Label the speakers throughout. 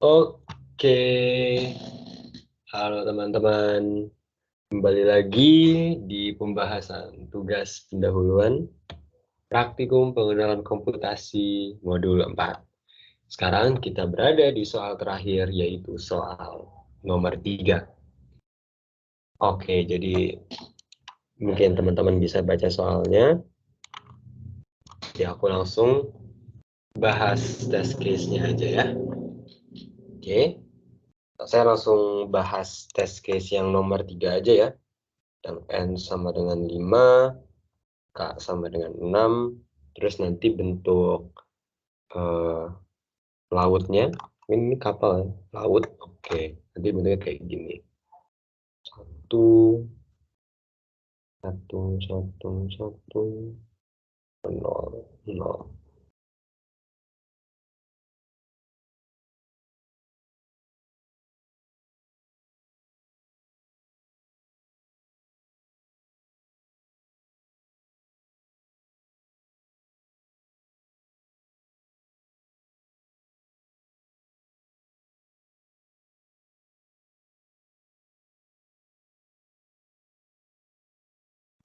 Speaker 1: Oke, halo teman-teman. Kembali lagi di pembahasan tugas pendahuluan praktikum pengenalan komputasi modul 4. Sekarang kita berada di soal terakhir, yaitu soal nomor 3. Oke, jadi mungkin teman-teman bisa baca soalnya. Ya, aku langsung bahas test case-nya aja ya. Oke, saya langsung bahas test case yang nomor 3 aja ya. Yang N sama dengan 5, K sama dengan 6, terus nanti bentuk lautnya, ini kapal ya, laut, oke. Nanti bentuknya kayak gini. 1, 1, 1, 1, 0, 0.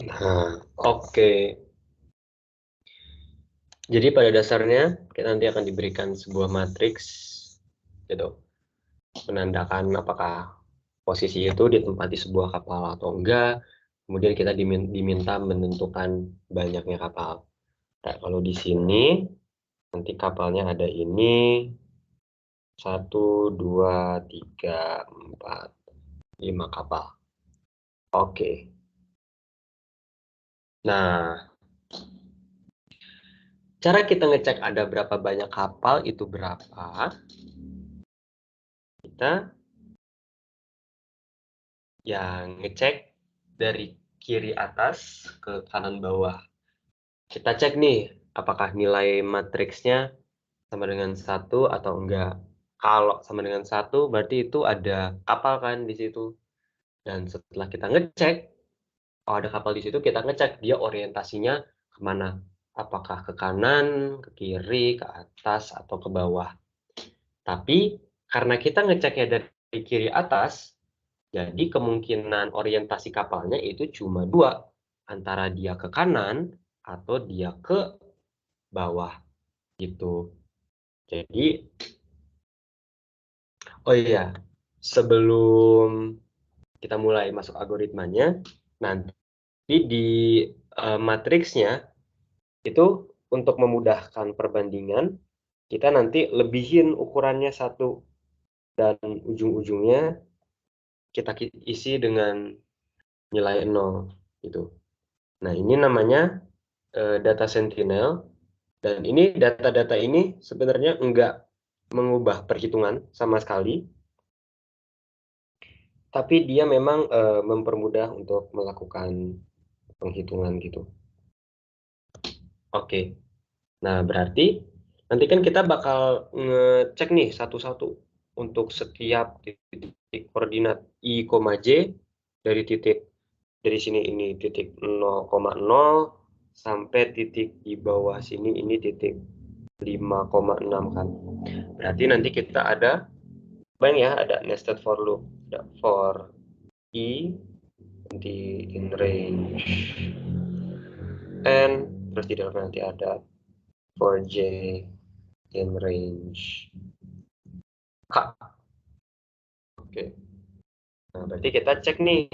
Speaker 1: Nah, oke. Jadi pada dasarnya kita nanti akan diberikan sebuah matriks gitu, menandakan apakah posisi itu ditempati sebuah kapal atau enggak. Kemudian kita diminta menentukan banyaknya kapal. Nah, kalau di sini nanti kapalnya ada ini 1, 2, 3, 4, 5 kapal. Oke. Nah, cara kita ngecek ada berapa banyak kapal itu berapa? Kita yang ngecek dari kiri atas ke kanan bawah. Kita cek nih, apakah nilai matriksnya sama dengan 1 atau enggak. Kalau sama dengan 1, berarti itu ada kapal kan di situ. Dan setelah kita ngecek, kalau ada kapal di situ, kita ngecek dia orientasinya kemana. Apakah ke kanan, ke kiri, ke atas, atau ke bawah. Tapi, karena kita ngeceknya dari kiri atas, jadi kemungkinan orientasi kapalnya itu cuma 2. Antara dia ke kanan, atau dia ke bawah. Gitu. Jadi, oh iya, sebelum kita mulai masuk algoritmanya, nanti di matriksnya itu untuk memudahkan perbandingan, kita nanti lebihin ukurannya 1 dan ujung-ujungnya kita isi dengan nilai 0 gitu. Nah, ini namanya data sentinel, dan ini data-data ini sebenarnya enggak mengubah perhitungan sama sekali, tapi dia memang mempermudah untuk melakukan penghitungan gitu. Oke. Nah, berarti nanti kan kita bakal ngecek nih satu-satu untuk setiap titik koordinat I, J dari sini ini titik 0,0 sampai titik di bawah sini ini titik 5,6 kan. Berarti nanti kita ada banyak ya, ada nested for loop, ada for I di in range N, terus di dalam nanti ada for J in range K. Oke. Nah, berarti kita cek nih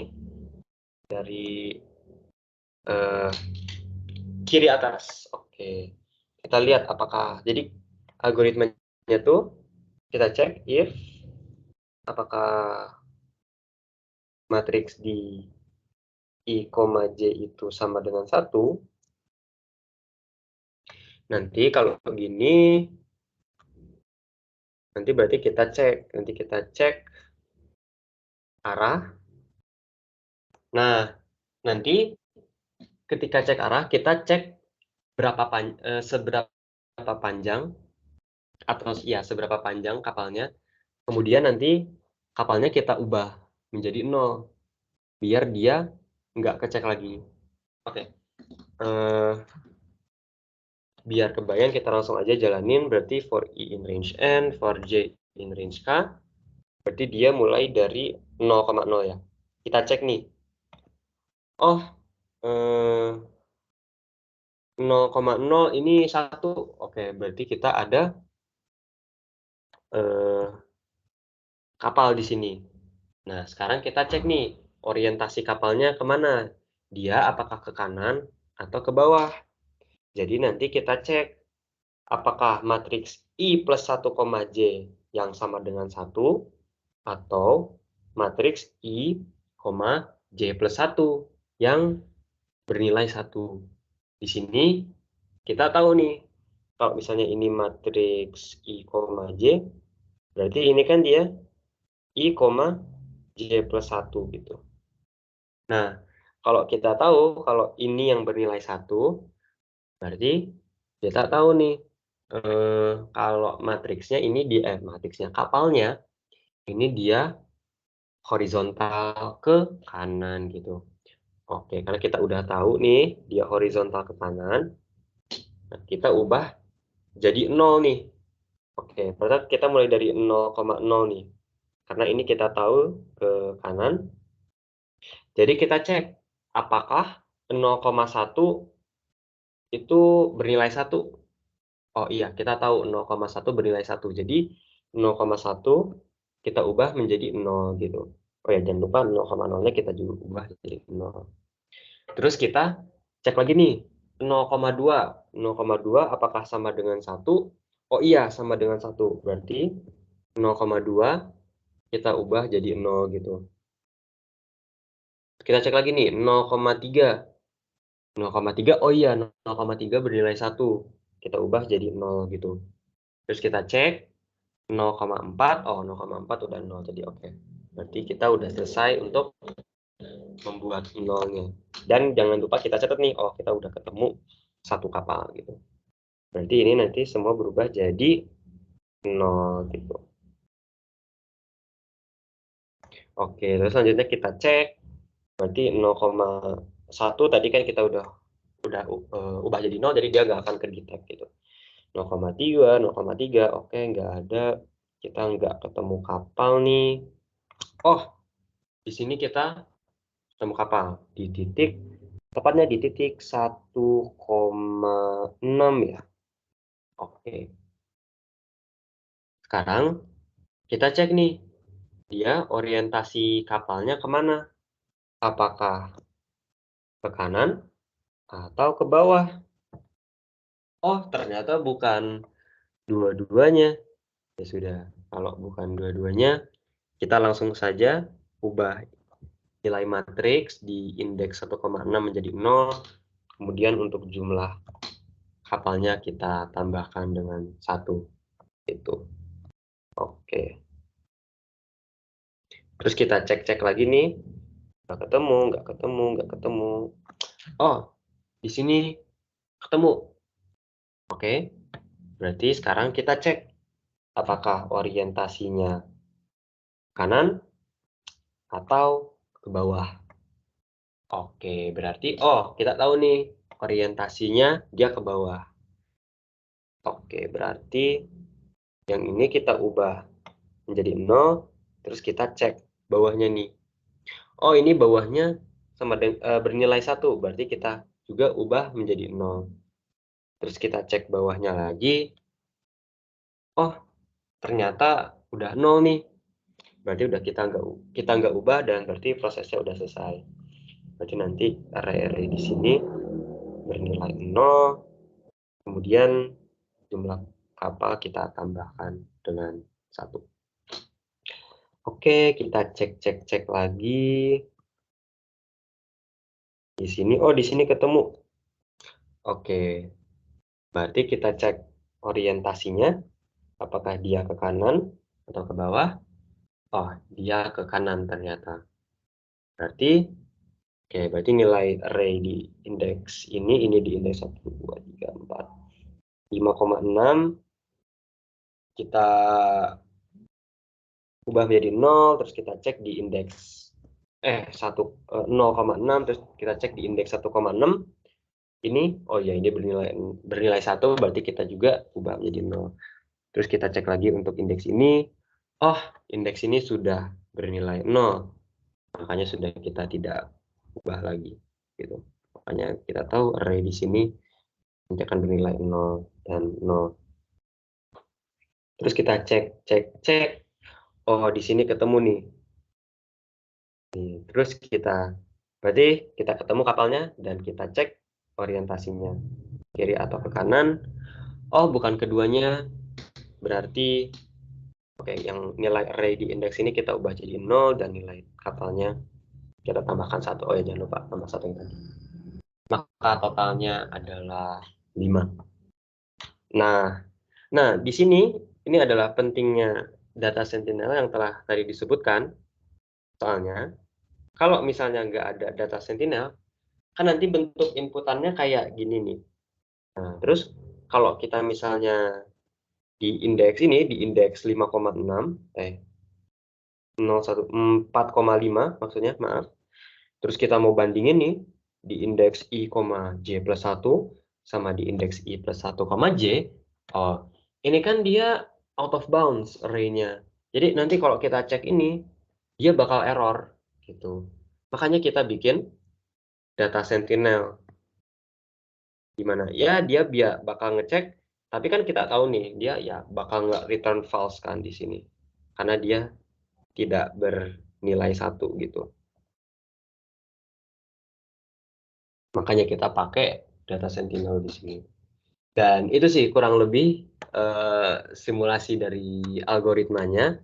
Speaker 1: dari kiri atas. Oke. Kita lihat apakah, jadi algoritmanya tuh kita cek if apakah matriks di I, J itu sama dengan 1. Nanti kalau begini, nanti berarti kita cek arah. Nah, nanti ketika cek arah, kita cek seberapa panjang, atau ya seberapa panjang kapalnya. Kemudian nanti kapalnya kita ubah menjadi 0, biar dia nggak kecek lagi. Oke. Biar kebayang, kita langsung aja jalanin. Berarti for I in range N, for J in range K, berarti dia mulai dari 0,0 ya. Kita cek nih. Oh, 0,0 ini 1. Oke, berarti kita ada kapal di sini. Nah, sekarang kita cek nih, orientasi kapalnya kemana? Dia apakah ke kanan atau ke bawah? Jadi nanti kita cek apakah matriks I plus 1, J yang sama dengan 1 atau matriks I, J plus 1 yang bernilai 1. Di sini kita tahu nih, kalau misalnya ini matriks I, J, berarti ini kan dia I, J plus 1 gitu. Nah, kalau kita tahu kalau ini yang bernilai 1, berarti kita tahu nih, kalau matriksnya ini matriksnya kapalnya, ini dia horizontal ke kanan gitu. Oke, karena kita udah tahu nih, dia horizontal ke kanan, nah kita ubah jadi 0 nih. Oke, berarti kita mulai dari 0,0 nih. Karena ini kita tahu ke kanan, jadi kita cek apakah 0,1 itu bernilai 1. Oh iya, kita tahu 0,1 bernilai 1. Jadi 0,1 kita ubah menjadi 0 gitu. Oh ya, jangan lupa 0,0-nya kita juga ubah jadi 0. Terus kita cek lagi nih, 0,2. 0,2 apakah sama dengan 1? Oh iya, sama dengan 1. Berarti 0,2 kita ubah jadi 0 gitu. Kita cek lagi nih, 0,3. 0,3, oh iya, 0,3 bernilai 1. Kita ubah jadi 0 gitu. Terus kita cek 0,4, oh 0,4 udah 0, jadi oke. Berarti kita udah selesai untuk membuat nolnya. Dan jangan lupa kita catat nih, oh kita udah ketemu satu kapal gitu. Berarti ini nanti semua berubah jadi 0 gitu. Oke, terus selanjutnya kita cek. Berarti 0,1 tadi kan kita udah ubah jadi 0, jadi dia nggak akan ke detect gitu. 0,3, 0,3, oke nggak ada. Kita nggak ketemu kapal nih. Oh, di sini kita ketemu kapal di titik, tepatnya di titik 1,6 ya. Oke. Sekarang kita cek nih, dia orientasi kapalnya kemana? Apakah ke kanan atau ke bawah? Oh, ternyata bukan dua-duanya. Ya sudah, kalau bukan dua-duanya, kita langsung saja ubah nilai matriks di indeks 1,6 menjadi 0. Kemudian untuk jumlah kapalnya kita tambahkan dengan 1. Itu. Oke. Terus kita cek-cek lagi nih. Nggak ketemu, nggak ketemu, nggak ketemu. Oh, di sini ketemu. Oke. Berarti sekarang kita cek apakah orientasinya kanan atau ke bawah. Oke, berarti kita tahu nih orientasinya dia ke bawah. Oke, berarti yang ini kita ubah menjadi 0, terus kita cek bawahnya nih. Oh, ini bawahnya sama bernilai 1, berarti kita juga ubah menjadi 0. Terus kita cek bawahnya lagi. Oh, ternyata udah 0 nih. Berarti udah kita nggak ubah dan berarti prosesnya udah selesai. Berarti nanti array di sini bernilai 0, kemudian jumlah kapal kita tambahkan dengan 1. Oke, kita cek lagi. Di sini, di sini ketemu. Oke, berarti kita cek orientasinya, apakah dia ke kanan atau ke bawah. Oh, dia ke kanan ternyata. Berarti nilai array di indeks ini di indeks 1, 2, 3, 4, 5,6. Kita ubah menjadi 0, terus kita cek di indeks 0,6, terus kita cek di indeks 1,6. Ini, oh ya ini bernilai 1, berarti kita juga ubah menjadi 0. Terus kita cek lagi untuk indeks ini, oh, indeks ini sudah bernilai 0, makanya sudah kita tidak ubah lagi, gitu. Makanya kita tahu array di sini nanti akan bernilai 0 dan 0. Terus kita cek. Oh, di sini ketemu nih. Terus berarti kita ketemu kapalnya dan kita cek orientasinya, kiri atau ke kanan. Oh, bukan keduanya. Berarti oke, yang nilai array di indeks ini kita ubah jadi 0 dan nilai kapalnya kita tambahkan 1. Oh ya, jangan lupa tambah 1 yang tadi. Maka totalnya adalah 5. Nah, di sini ini adalah pentingnya data sentinel yang telah tadi disebutkan. Soalnya kalau misalnya nggak ada data sentinel, kan nanti bentuk inputannya kayak gini nih. Nah, terus kalau kita misalnya di indeks 5,6, 4,5 maksudnya, maaf. Terus kita mau bandingin nih di indeks i, j plus 1 sama di indeks i plus 1, j. Oh, ini kan dia out of bounds array-nya. Jadi nanti kalau kita cek ini, dia bakal error gitu. Makanya kita bikin data sentinel. Gimana? Ya, dia bakal ngecek, tapi kan kita tahu nih, dia ya bakal nggak return false kan di sini. Karena dia tidak bernilai 1 gitu. Makanya kita pakai data sentinel di sini. Dan itu sih kurang lebih simulasi dari algoritmanya.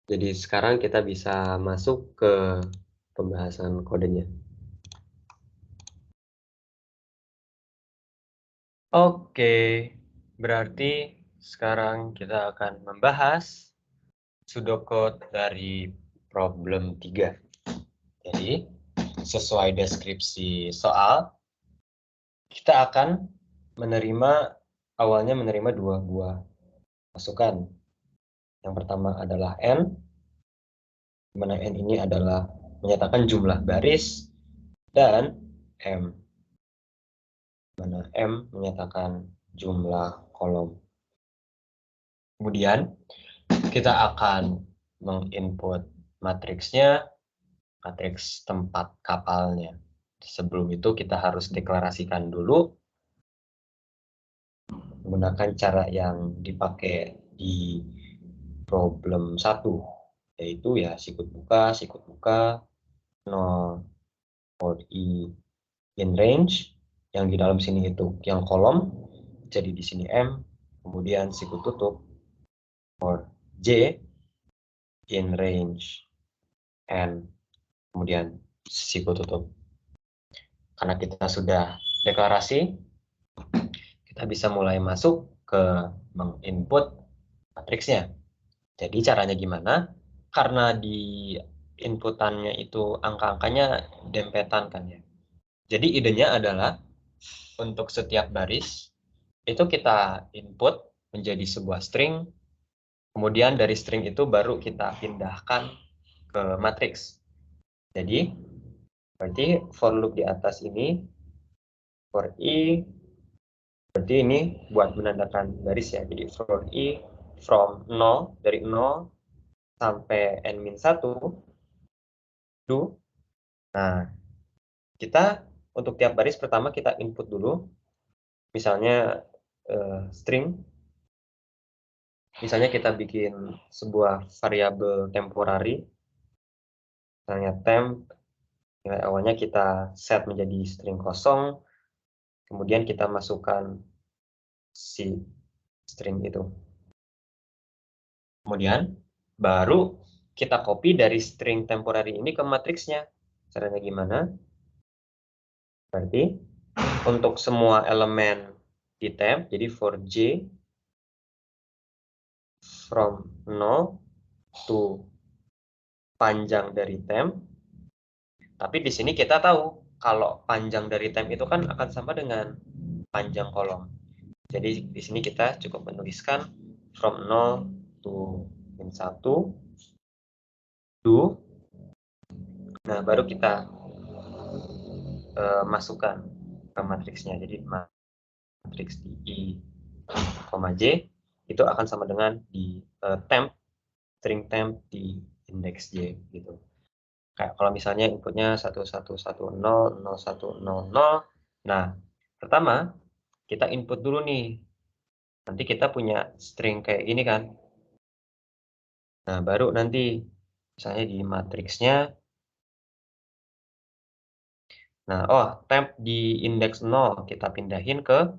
Speaker 1: Jadi sekarang kita bisa masuk ke pembahasan kodenya. Oke, berarti sekarang kita akan membahas pseudocode dari problem 3. Jadi, sesuai deskripsi soal, kita akan awalnya menerima 2 buah masukan. Yang pertama adalah N, di mana N ini adalah menyatakan jumlah baris, dan M, di mana M menyatakan jumlah kolom. Kemudian, kita akan menginput matriksnya, matriks tempat kapalnya. Sebelum itu kita harus deklarasikan dulu menggunakan cara yang dipakai di problem 1, yaitu ya sikut buka, 0 for i in range, yang di dalam sini itu yang kolom, jadi di sini M, kemudian sikut tutup for j in range N, kemudian sikut tutup. Karena kita sudah deklarasi, kita bisa mulai masuk ke menginput matriksnya. Jadi caranya gimana? Karena di inputannya itu angka-angkanya dempetan kan ya. Jadi idenya adalah untuk setiap baris itu kita input menjadi sebuah string, kemudian dari string itu baru kita pindahkan ke matriks. Jadi berarti for loop di atas ini for i, berarti ini buat menandakan baris ya. Jadi for i from 0, dari 0 sampai n-1 do. Nah, kita untuk tiap baris pertama kita input dulu, misalnya string. Misalnya kita bikin sebuah variabel temporary, misalnya temp, nilai awalnya kita set menjadi string kosong, kemudian kita masukkan si string itu. Kemudian baru kita copy dari string temporary ini ke matriksnya. Caranya gimana? Berarti untuk semua elemen di temp, jadi for j from 0 to panjang dari temp, tapi di sini kita tahu kalau panjang dari temp itu kan akan sama dengan panjang kolom. Jadi di sini kita cukup menuliskan from 0 to min1 do. Nah, baru kita masukkan ke matriksnya. Jadi matriks di i, j itu akan sama dengan di temp string temp di indeks J gitu. Kayak kalau misalnya inputnya 11100100. Nah, pertama kita input dulu nih. Nanti kita punya string kayak gini kan. Nah, baru nanti misalnya di matriksnya. Nah, temp di indeks 0 kita pindahin ke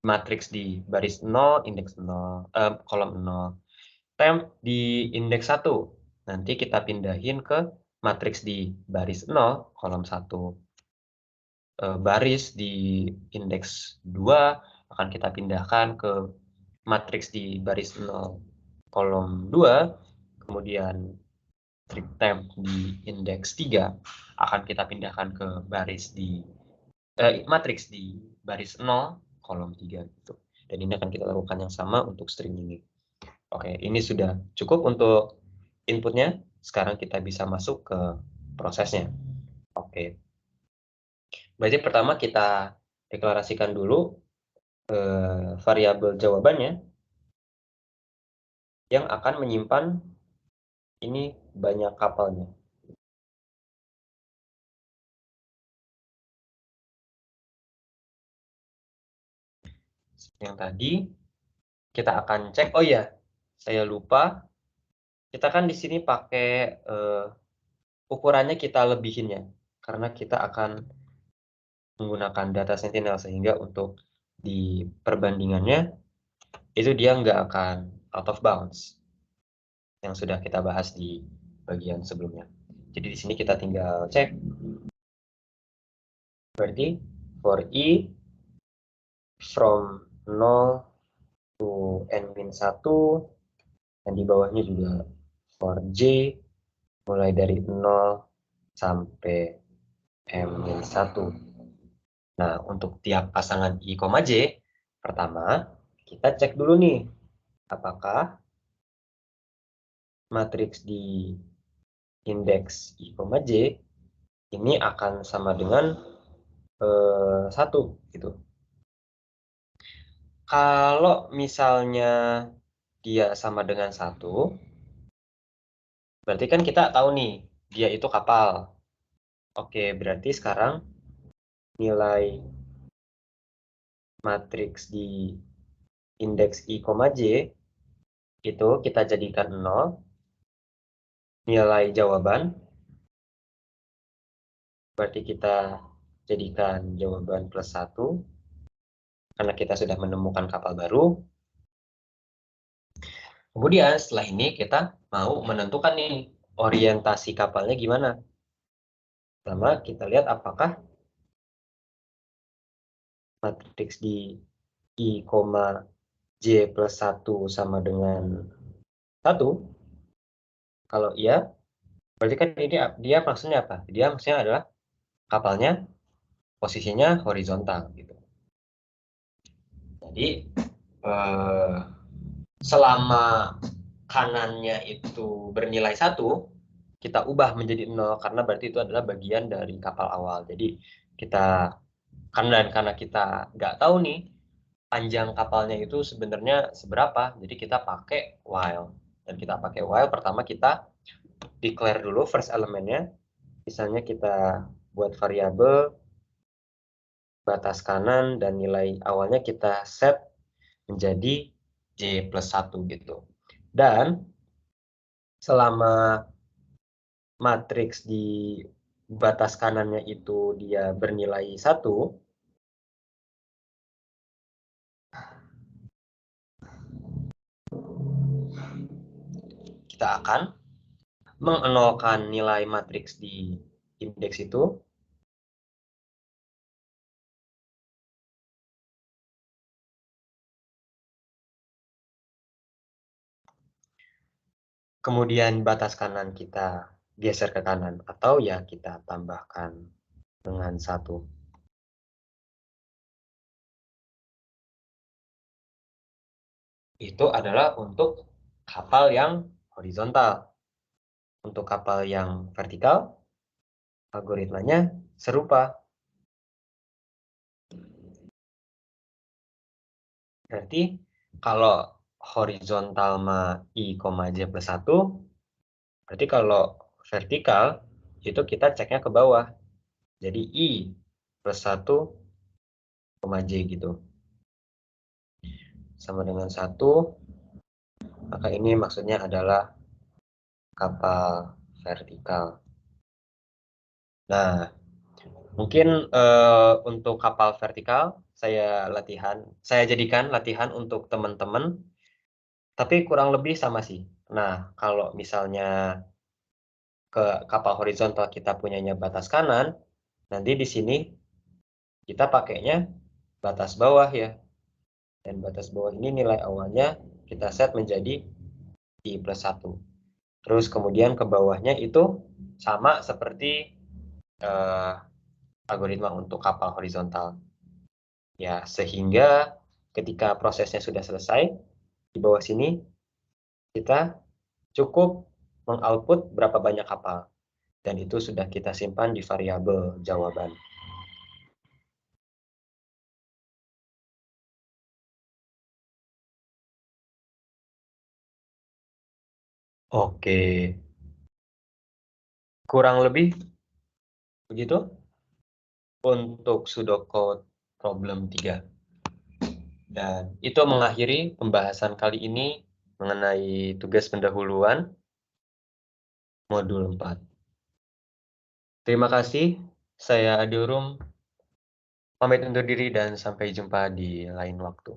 Speaker 1: matriks di baris 0, indeks 0, kolom 0. Temp di indeks 1, nanti kita pindahin ke matriks di baris 0, kolom 1. Baris di indeks 2 akan kita pindahkan ke matriks di baris 0, kolom 2. Kemudian strip temp di indeks 3 akan kita pindahkan ke baris di matriks di baris 0, kolom 3 gitu. Dan ini akan kita lakukan yang sama untuk string ini. Oke, ini sudah cukup untuk inputnya. Sekarang kita bisa masuk ke prosesnya. Oke. Berarti pertama kita deklarasikan dulu variabel jawabannya yang akan menyimpan ini banyak kapalnya. Yang tadi kita akan cek, oh ya, saya lupa, kita kan di sini pakai ukurannya kita lebihin ya, karena kita akan menggunakan data sentinel sehingga untuk di perbandingannya itu dia nggak akan out of bounds yang sudah kita bahas di bagian sebelumnya. Jadi di sini kita tinggal cek. Berarti for i from 0 to n-1, dan di bawahnya juga for j mulai dari 0 sampai m-1. Nah, untuk tiap pasangan i, j, pertama kita cek dulu nih, apakah matriks di indeks i, j ini akan sama dengan 1 gitu. Kalau misalnya dia sama dengan 1, berarti kan kita tahu nih, dia itu kapal. Oke, berarti sekarang nilai matriks di indeks i, j itu kita jadikan 0. Nilai jawaban berarti kita jadikan jawaban plus 1 karena kita sudah menemukan kapal baru. Kemudian setelah ini kita mau menentukan nih orientasi kapalnya gimana. Pertama kita lihat apakah matriks di i, j plus 1 sama dengan 1. Kalau iya, berarti kan ini dia maksudnya apa? Dia maksudnya adalah kapalnya posisinya horizontal gitu. Jadi selama kanannya itu bernilai 1, kita ubah menjadi 0 karena berarti itu adalah bagian dari kapal awal. Jadi kita karena kita nggak tahu nih panjang kapalnya itu sebenarnya seberapa, jadi kita pakai while. Dan kita pakai while, pertama kita declare dulu first elemennya. Misalnya kita buat variabel batas kanan dan nilai awalnya kita set menjadi j plus 1 gitu. Dan selama matriks di batas kanannya itu dia bernilai 1, kita akan mengenolkan nilai matriks di indeks itu. Kemudian batas kanan kita geser ke kanan, atau ya kita tambahkan dengan 1. Itu adalah untuk kapal yang horizontal. Untuk kapal yang vertikal, algoritmanya serupa. Berarti kalau horizontal ma I, J plus 1, berarti kalau vertikal, itu kita ceknya ke bawah. Jadi I plus 1, J gitu. Sama dengan 1, maka ini maksudnya adalah kapal vertikal. Nah, mungkin untuk kapal vertikal, saya jadikan latihan untuk teman-teman, tapi kurang lebih sama sih. Nah, kalau misalnya ke kapal horizontal kita punyanya batas kanan, nanti di sini kita pakainya batas bawah ya. Dan batas bawah ini nilai awalnya kita set menjadi I plus 1. Terus kemudian ke bawahnya itu sama seperti algoritma untuk kapal horizontal. Ya, sehingga ketika prosesnya sudah selesai, di bawah sini kita cukup mengoutput berapa banyak kapal. Dan itu sudah kita simpan di variabel jawaban. Oke, kurang lebih begitu untuk pseudocode problem 3. Dan itu mengakhiri pembahasan kali ini mengenai tugas pendahuluan modul 4. Terima kasih, saya Adurum, pamit undur diri dan sampai jumpa di lain waktu.